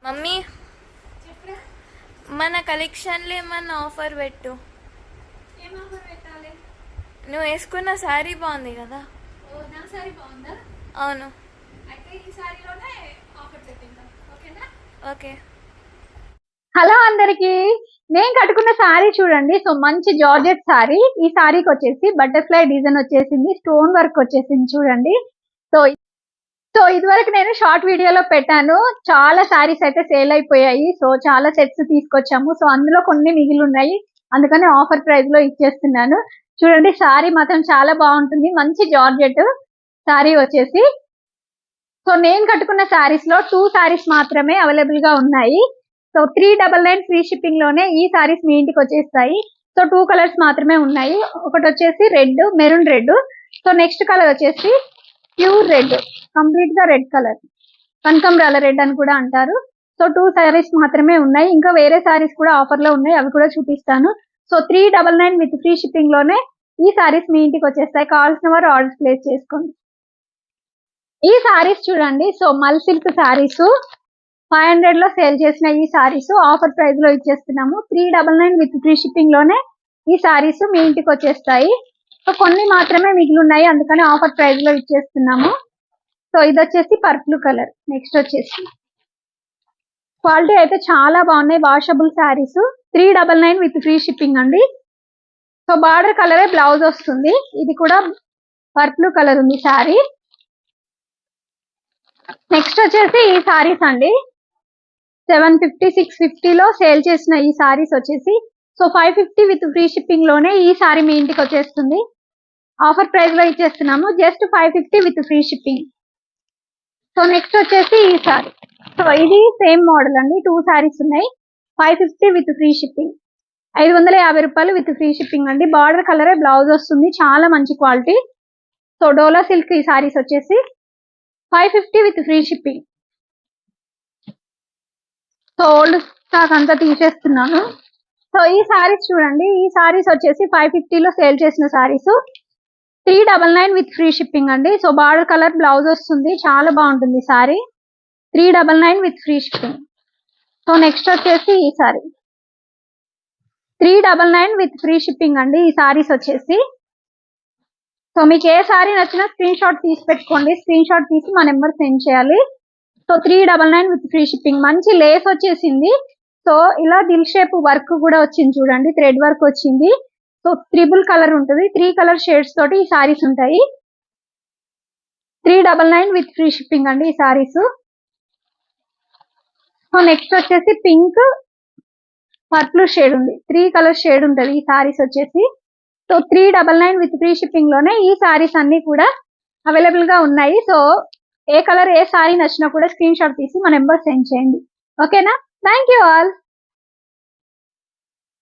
Mummy మన కలెక్షన్లో ఏమన్నా ఆఫర్ పెట్టు. ఏం ఆఫర్ పెట్టాలి? నువ్వు వేసుకున్న శారీ బాగుంది కదా. ఓ నా శారీ బాగుందా? అవును. అయితే ఈ శారీలోనే ఆఫర్ పెట్టిందాం, ఓకేనా? ఓకే. హలో అందరికి, నేను కట్టుకున్న శారీ చూడండి. సో మంచి జార్జెట్ శారీ. ఈ శారీకి వచ్చేసి బటర్ఫ్లై డిజైన్ వచ్చేసింది, స్టోన్ వర్క్ వచ్చేసింది చూడండి. సో సో ఇదివరకు నేను షార్ట్ వీడియోలో పెట్టాను. చాలా శారీస్ అయితే సేల్ అయిపోయాయి. సో చాలా సెట్స్ తీసుకొచ్చాము. సో అందులో కొన్ని మిగిలి ఉన్నాయి, అందుకని ఆఫర్ ప్రైస్ లో ఇచ్చేస్తున్నాను. చూడండి, శారీ మాత్రం చాలా బాగుంటుంది. మంచి జార్జెట్ శారీ వచ్చేసి. సో నేను కట్టుకున్న శారీస్ లో 2 శారీస్ మాత్రమే అవైలబుల్ గా ఉన్నాయి. సో 399 ఫ్రీ షిప్పింగ్ లోనే ఈ శారీస్ మీ ఇంటికి వచ్చేస్తాయి. సో 2 కలర్స్ మాత్రమే ఉన్నాయి. ఒకటి వచ్చేసి red, maroon red. So next colour వచ్చేసి ప్యూర్ రెడ్, కంప్లీట్ గా రెడ్ కలర్, కనకంబరాల రెడ్ అని కూడా అంటారు. సో 2 శారీస్ మాత్రమే ఉన్నాయి. ఇంకా వేరే శారీస్ కూడా ఆఫర్ లో ఉన్నాయి, అవి కూడా చూపిస్తాను. సో 399 విత్ ఫ్రీ షిప్పింగ్ లోనే ఈ శారీస్ మీ ఇంటికి వచ్చేస్తాయి. కావాల్సిన వారు ఆర్డర్స్ ప్లేస్ చేసుకోండి. ఈ శారీస్ చూడండి. సో మల్ సిల్క్ శారీస్ 500 లో సేల్ చేసిన ఈ శారీస్ ఆఫర్ ప్రైస్ లో ఇచ్చేస్తున్నాము. 399 విత్ ఫ్రీ షిప్పింగ్ లోనే ఈ శారీస్ మీ ఇంటికి వచ్చేస్తాయి. సో కొన్ని మాత్రమే మిగిలి ఉన్నాయి, అందుకని ఆఫర్ ప్రైస్ లో ఇచ్చేస్తున్నాము. సో ఇది వచ్చేసి పర్పుల్ కలర్. నెక్స్ట్ వచ్చేసి క్వాలిటీ అయితే చాలా బాగున్నాయి, washable saris. 399 with free shipping అండి. సో బార్డర్ కలరే బ్లౌజ్ వస్తుంది. ఇది కూడా పర్పుల్ కలర్ ఉంది శారీ. నెక్స్ట్ వచ్చేసి ఈ శారీస్ అండి. 750 650 లో సేల్ చేసిన ఈ శారీస్ వచ్చేసి సో 550 విత్ ఫ్రీ షిప్పింగ్ లోనే ఈ శారీ మీ ఇంటికి వచ్చేస్తుంది. ఆఫర్ ప్రైస్ లో ఇచ్చేస్తున్నాము, just 550 with free shipping. So next వచ్చేసి ఈ శారీ. సో ఇది సేమ్ మోడల్ అండి. 2 శారీస్ ఉన్నాయి. 550 విత్ ఫ్రీ షిప్పింగ్, 550 రూపాయలు విత్ ఫ్రీ షిప్పింగ్ అండి. బార్డర్ కలరే బ్లౌజ్ వస్తుంది, చాలా మంచి క్వాలిటీ. సో డోలా సిల్క్ ఈ శారీస్ వచ్చేసి 550 with free shipping. So old stock అంతా తీసేస్తున్నాను. సో ఈ శారీస్ చూడండి. ఈ శారీస్ వచ్చేసి 550 లో సేల్ చేసిన శారీస్. 399 విత్ ఫ్రీ షిప్పింగ్ అండి. సో బార్డర్ కలర్ బ్లౌజ్ వస్తుంది, చాలా బాగుంటుంది sari. 399 with free shipping. So next వచ్చేసి ఈ శారీ 399 విత్ ఫ్రీ షిప్పింగ్ అండి. ఈ శారీస్ వచ్చేసి సో మీకు ఏ శారీ నచ్చినా స్క్రీన్ షాట్ తీసి పెట్టుకోండి. స్క్రీన్ షాట్ తీసి మా నెంబర్ సెండ్ చేయాలి. So 399 with free shipping. మంచి లేస్ వచ్చేసింది. సో ఇలా దిల్ షేప్ వర్క్ కూడా వచ్చింది చూడండి, థ్రెడ్ వర్క్ వచ్చింది. సో 3 కలర్ ఉంటుంది, 3 కలర్ షేడ్స్ తోటి ఈ శారీస్ ఉంటాయి. 399 విత్ ఫ్రీ షిప్పింగ్ అండి ఈ శారీస్. సో నెక్స్ట్ వచ్చేసి పింక్ పర్పుల్ షేడ్ ఉంది, 3 కలర్ షేడ్ ఉంటుంది ఈ శారీస్ వచ్చేసి. సో 399 విత్ ఫ్రీ షిప్పింగ్ లోనే ఈ శారీస్ అన్ని కూడా అవైలబుల్ గా ఉన్నాయి. సో ఏ కలర్ ఏ శారీ నచ్చినా కూడా స్క్రీన్ షాట్ తీసి మా నెంబర్ సెండ్ చేయండి, ఓకేనా? Thank you all.